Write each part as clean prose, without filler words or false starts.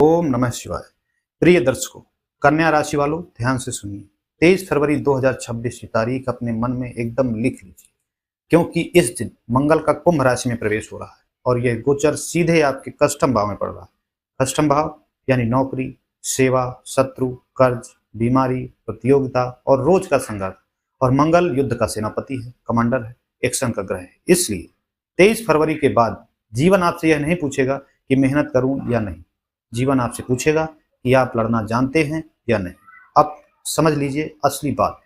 ओम नमः शिवाय। प्रिय दर्शकों, कन्या राशि वालों ध्यान से सुनिए। 23 फरवरी 2026 की तारीख अपने मन में एकदम लिख लीजिए, क्योंकि इस दिन मंगल का कुंभ राशि में प्रवेश हो रहा है और यह गोचर सीधे आपके कष्टम भाव में पड़ रहा है। कष्टम भाव यानी नौकरी, सेवा, शत्रु, कर्ज, बीमारी, प्रतियोगिता और रोज का संघर्ष। और मंगल युद्ध का सेनापति है, कमांडर है, एक्शन का ग्रह है। इसलिए 23 फरवरी के बाद जीवन आपसे यह नहीं पूछेगा कि मेहनत करूं या नहीं। जीवन आपसे पूछेगा कि आप लड़ना जानते हैं या नहीं। अब समझ लीजिए असली बात।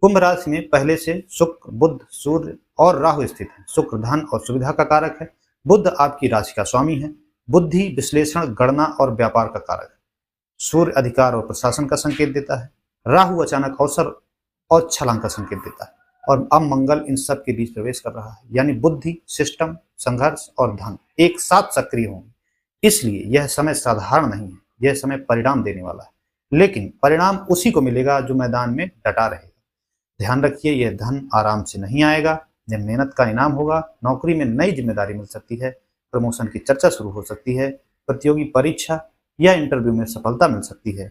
कुंभ राशि में पहले से शुक्र, बुध, सूर्य और राहु स्थित है। शुक्र धन और सुविधा का कारक है। बुध आपकी राशि का स्वामी है। बुद्धि, विश्लेषण, गणना और व्यापार का कारक है। सूर्य अधिकार और प्रशासन का संकेत देता है। राहु अचानक अवसर और छलांग का संकेत देता है। और अब मंगल इन सब के बीच प्रवेश कर रहा है, यानी बुद्धि, सिस्टम, संघर्ष और धन एक साथ सक्रिय होंगे। इसलिए यह समय साधारण नहीं है, यह समय परिणाम देने वाला है। लेकिन परिणाम उसी को मिलेगा जो मैदान में डटा रहेगा। ध्यान रखिए, यह धन आराम से नहीं आएगा, यह मेहनत का इनाम होगा। नौकरी में नई जिम्मेदारी मिल सकती है, प्रमोशन की चर्चा शुरू हो सकती है, प्रतियोगी परीक्षा या इंटरव्यू में सफलता मिल सकती है।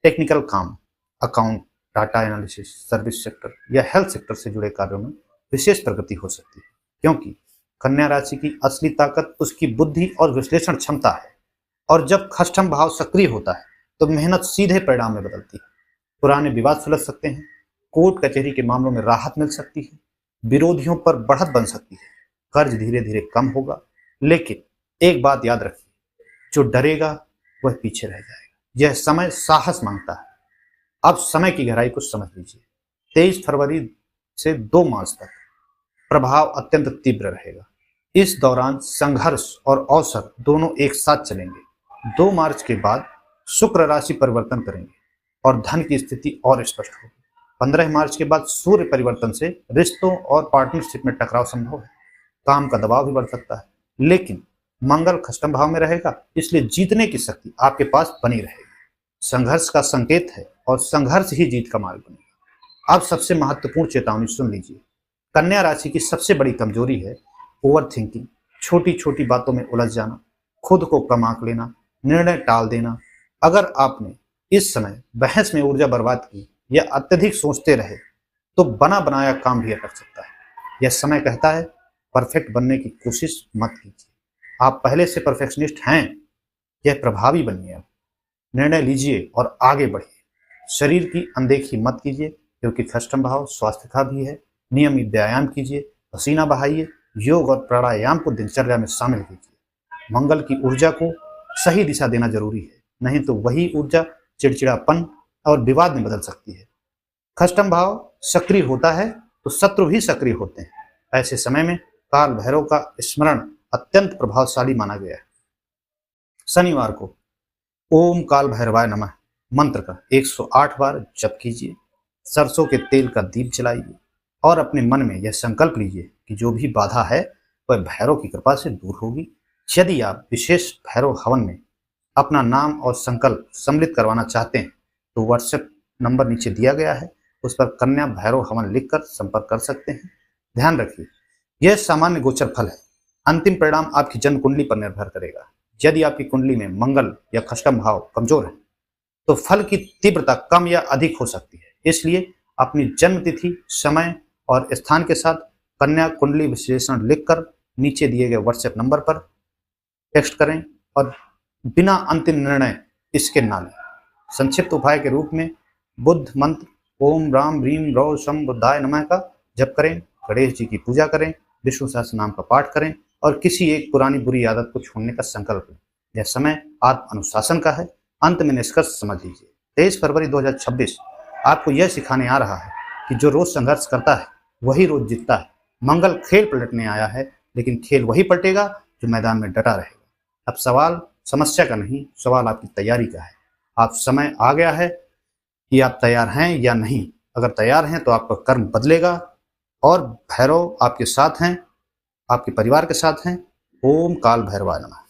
टेक्निकल काम, account, data analysis, service sector या हेल्थ सेक्टर से जुड़े कार्यों में विशेष प्रगति हो सकती है, क्योंकि कन्या राशि की असली ताकत उसकी बुद्धि और विश्लेषण क्षमता है। और जब खष्टम भाव सक्रिय होता है तो मेहनत सीधे परिणाम में बदलती है। पुराने विवाद सुलझ सकते हैं, कोर्ट कचहरी के मामलों में राहत मिल सकती है, विरोधियों पर बढ़त बन सकती है, कर्ज धीरे धीरे कम होगा। लेकिन एक बात याद रखिए, जो डरेगा वह पीछे रह जाएगा। यह समय साहस मांगता है। अब समय की गहराई को समझ लीजिए। 23 फरवरी से 2 मार्च तक प्रभाव अत्यंत तीव्र रहेगा। इस दौरान संघर्ष और अवसर दोनों एक साथ चलेंगे। 2 मार्च के बाद शुक्र राशि परिवर्तन करेंगे और धन की स्थिति और स्पष्ट होगी। 15 मार्च के बाद सूर्य परिवर्तन से रिश्तों और पार्टनरशिप में टकराव संभव है। काम का दबाव भी बढ़ सकता है, लेकिन मंगल खष्टम भाव में रहेगा, इसलिए जीतने की शक्ति आपके पास बनी रहेगी। संघर्ष का संकेत है और संघर्ष ही जीत का मार्ग बनेगा। अब सबसे महत्वपूर्ण चेतावनी सुन लीजिए। कन्या राशि की सबसे बड़ी कमजोरी है ओवर थिंकिंग, छोटी छोटी बातों में उलझ जाना, खुद को कम आंक लेना, निर्णय टाल देना। अगर आपने इस समय बहस में ऊर्जा बर्बाद की या अत्यधिक सोचते रहे तो बना बनाया काम भी अटक सकता है। यह समय कहता है परफेक्ट बनने की कोशिश मत कीजिए। आप पहले से परफेक्शनिस्ट हैं, यह प्रभावी बनिए। अब निर्णय लीजिए और आगे बढ़िए। शरीर की अनदेखी मत कीजिए, क्योंकि खष्टम भाव स्वास्थ्य का भी है। नियमित व्यायाम कीजिए, पसीना बहाइए, योग और प्राणायाम को दिनचर्या में शामिल कीजिए। मंगल की ऊर्जा को सही दिशा देना जरूरी है, नहीं तो वही ऊर्जा चिड़चिड़ापन और विवाद में बदल सकती है। खष्टम भाव सक्रिय होता है तो शत्रु भी सक्रिय होते हैं। ऐसे समय में काल भैरव का स्मरण अत्यंत प्रभावशाली माना गया है। शनिवार को ओम काल भैरवाय नमः मंत्र का 108 बार जप कीजिए। सरसों के तेल का दीप जलाइए और अपने मन में यह संकल्प लीजिए कि जो भी बाधा है वह भैरव की कृपा से दूर होगी। यदि आप विशेष भैरव हवन में अपना नाम और संकल्प सम्मिलित करवाना चाहते हैं तो व्हाट्सएप नंबर नीचे दिया गया है, उस पर कन्या भैरव हवन लिखकर संपर्क कर सकते हैं। ध्यान रखिए, यह सामान्य गोचर फल है। अंतिम परिणाम आपकी जन्म कुंडली पर निर्भर करेगा। यदि आपकी कुंडली में मंगल या खष्टम भाव कमजोर है तो फल की तीव्रता कम या अधिक हो सकती है। इसलिए अपनी जन्म तिथि, समय और स्थान के साथ कन्या कुंडली विश्लेषण लिखकर नीचे दिए गए व्हाट्सएप नंबर पर टेक्स्ट करें और बिना अंतिम निर्णय इसके ना लें। संक्षिप्त उपाय के रूप में बुद्ध मंत्र ओम राम ह्रीम रौ शम बुद्धाय नमः का जप करें, गणेश जी की पूजा करें, विष्णु सहस्त्र नाम का पाठ करें और किसी एक पुरानी बुरी आदत को छोड़ने का संकल्प लें। यह समय आत्म अनुशासन का है। अंत में निष्कर्ष समझ लीजिए। 23 फरवरी 2026 आपको यह सिखाने आ रहा है कि जो रोज संघर्ष करता है वही रोज जीतता है। मंगल खेल पलटने आया है, लेकिन खेल वही पलटेगा जो मैदान में डटा रहेगा। अब सवाल समस्या का नहीं, सवाल आपकी तैयारी का है। आप समय आ गया है कि आप तैयार हैं या नहीं। अगर तैयार हैं तो आपका कर्म बदलेगा और भैरव आपके साथ हैं, आपके परिवार के साथ हैं। ओम काल भैरवाय नमः।